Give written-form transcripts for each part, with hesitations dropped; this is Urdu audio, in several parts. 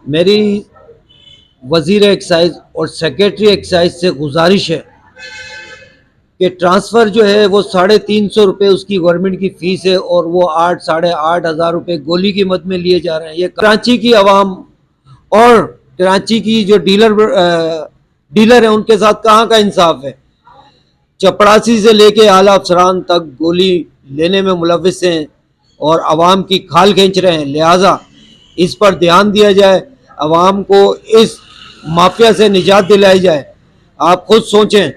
میری وزیر ایکسائز اور سیکریٹری ایکسائز سے گزارش ہے کہ ٹرانسفر جو ہے وہ 350 روپے اس کی گورنمنٹ کی فیس ہے، اور وہ 8,500 روپے گولی کی مد میں لیے جا رہے ہیں۔ یہ کراچی کی عوام اور کراچی کی جو ڈیلر ہیں ان کے ساتھ کہاں کا انصاف ہے؟ چپڑاسی سے لے کے اعلیٰ افسران تک گولی لینے میں ملوث ہیں اور عوام کی کھال کھینچ رہے ہیں۔ لہٰذا اس پر دھیان دیا جائے، عوام کو اس مافیا سے نجات دلائی جائے۔ آپ خود سوچیں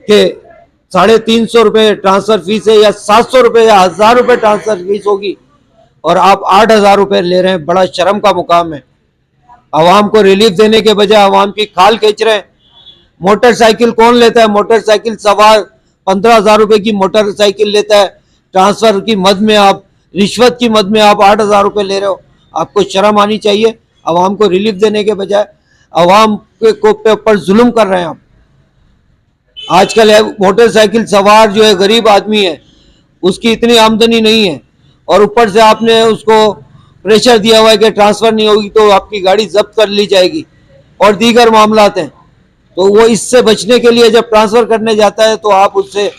کہ 350 روپے ٹرانسفر فیس ہے، یا 700 روپے یا 1000 روپے ٹرانسفر فیس ہوگی، اور آپ 8,000 روپے لے رہے ہیں۔ بڑا شرم کا مقام ہے۔ عوام کو ریلیف دینے کے بجائے عوام کی کھال کھینچ رہے ہیں۔ موٹر سائیکل کون لیتا ہے؟ موٹر سائیکل سوار 15,000 روپے کی موٹر سائیکل لیتا ہے، ٹرانسفر کی مد میں آپ، رشوت کی مد میں آپ 8,000 روپے لے رہے ہو۔ آپ کو شرم آنی چاہیے۔ عوام کو ریلیف دینے کے بجائے عوام کے اوپر ظلم کر رہے ہیں آپ۔ آج کل موٹر سائیکل سوار جو ہے غریب آدمی ہے، اس کی اتنی آمدنی نہیں ہے، اور اوپر سے آپ نے اس کو پریشر دیا ہوا ہے کہ ٹرانسفر نہیں ہوگی تو آپ کی گاڑی ضبط کر لی جائے گی، اور دیگر معاملات ہیں۔ تو وہ اس سے بچنے کے لیے جب ٹرانسفر کرنے جاتا ہے تو آپ اس سے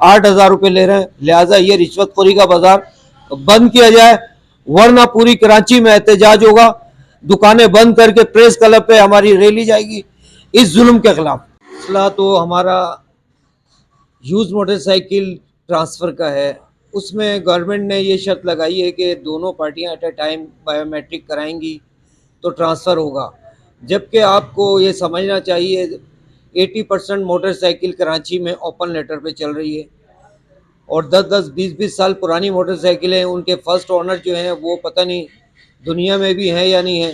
8,000 روپے لے رہے ہیں۔ لہٰذا یہ رشوت خوری کا بازار بند کیا جائے، ورنہ پوری کراچی میں احتجاج ہوگا، دکانیں بند کر کے پریس کلب پہ ہماری ریلی جائے گی اس ظلم کے خلاف۔ مسئلہ تو ہمارا یوز موٹر سائیکل ٹرانسفر کا ہے۔ اس میں گورنمنٹ نے یہ شرط لگائی ہے کہ دونوں پارٹیاں at a time biometric کرائیں گی تو ٹرانسفر ہوگا، جبکہ آپ کو یہ سمجھنا چاہیے 80% موٹر سائیکل کراچی میں اوپن لیٹر پہ چل رہی ہے، اور 10-20 سال پرانی موٹر سائیکلیں، ان کے فرسٹ اونر جو ہیں وہ پتہ نہیں دنیا میں بھی ہیں یا نہیں ہیں،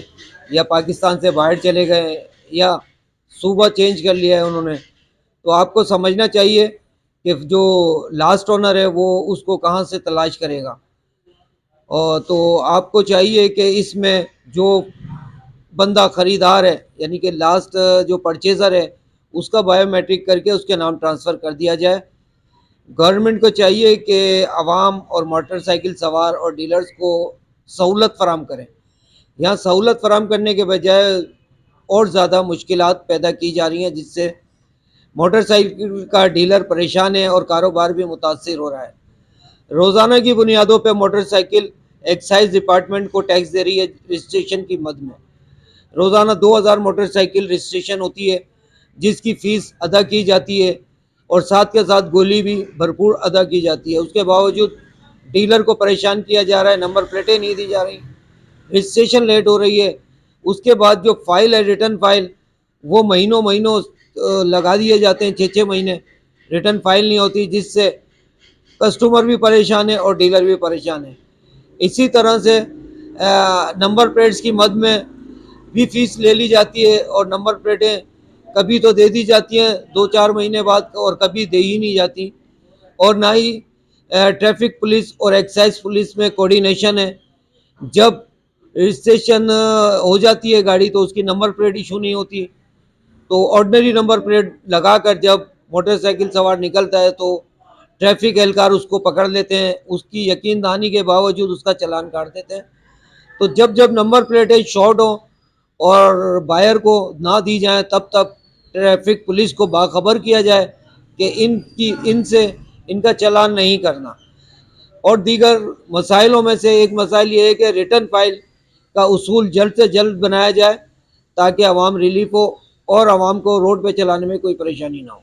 یا پاکستان سے باہر چلے گئے ہیں، یا صوبہ چینج کر لیا ہے انہوں نے۔ تو آپ کو سمجھنا چاہیے کہ جو لاسٹ اونر ہے وہ اس کو کہاں سے تلاش کرے گا۔ اور تو آپ کو چاہیے کہ اس میں جو بندہ خریدار ہے، یعنی کہ لاسٹ جو پرچیزر ہے، اس کا بایو میٹرک کر کے اس کے نام ٹرانسفر کر دیا جائے۔ گورنمنٹ کو چاہیے کہ عوام اور موٹر سائیکل سوار اور ڈیلرز کو سہولت فراہم کریں۔ یہاں سہولت فراہم کرنے کے بجائے اور زیادہ مشکلات پیدا کی جا رہی ہیں، جس سے موٹر سائیکل کا ڈیلر پریشان ہے اور کاروبار بھی متاثر ہو رہا ہے۔ روزانہ کی بنیادوں پہ موٹر سائیکل ایکسائز ڈپارٹمنٹ کو ٹیکس دے رہی ہے رجسٹریشن کی مد میں۔ روزانہ 2,000 موٹر سائیکل رجسٹریشن ہوتی ہے، جس کی فیس ادا کی جاتی ہے، اور ساتھ کے ساتھ گولی بھی بھرپور ادا کی جاتی ہے۔ اس کے باوجود ڈیلر کو پریشان کیا جا رہا ہے، نمبر پلیٹیں نہیں دی جا رہی، رجسٹریشن لیٹ ہو رہی ہے۔ اس کے بعد جو فائل ہے ریٹرن فائل، وہ مہینوں لگا دیے جاتے ہیں، 6 مہینے ریٹرن فائل نہیں ہوتی، جس سے کسٹمر بھی پریشان ہے اور ڈیلر بھی پریشان ہے۔ اسی طرح سے نمبر پلیٹس کی مد میں بھی فیس لے لی جاتی ہے، اور نمبر پلیٹیں کبھی تو دے دی جاتی ہیں 2-4 مہینے بعد، اور کبھی دے ہی نہیں جاتی، اور نہ ہی ٹریفک پولیس اور ایکسائز پولیس میں کوڈینیشن ہے۔ جب رجسٹریشن ہو جاتی ہے گاڑی تو اس کی نمبر پلیٹ ایشو نہیں ہوتی، تو آرڈنری نمبر پلیٹ لگا کر جب موٹر سائیکل سوار نکلتا ہے تو ٹریفک اہلکار اس کو پکڑ لیتے ہیں، اس کی یقین دہانی کے باوجود اس کا چلان کاٹ دیتے ہیں۔ تو جب نمبر پلیٹیں شارٹ ہوں اور بائر کو نہ دی جائیں، تب تک ٹریفک پولیس کو باخبر کیا جائے کہ ان سے ان کا چلان نہیں کرنا۔ اور دیگر مسائلوں میں سے ایک مسائل یہ ہے کہ ریٹرن فائل کا اصول جلد سے جلد بنایا جائے، تاکہ عوام ریلیف ہو اور عوام کو روڈ پہ چلانے میں کوئی پریشانی نہ ہو۔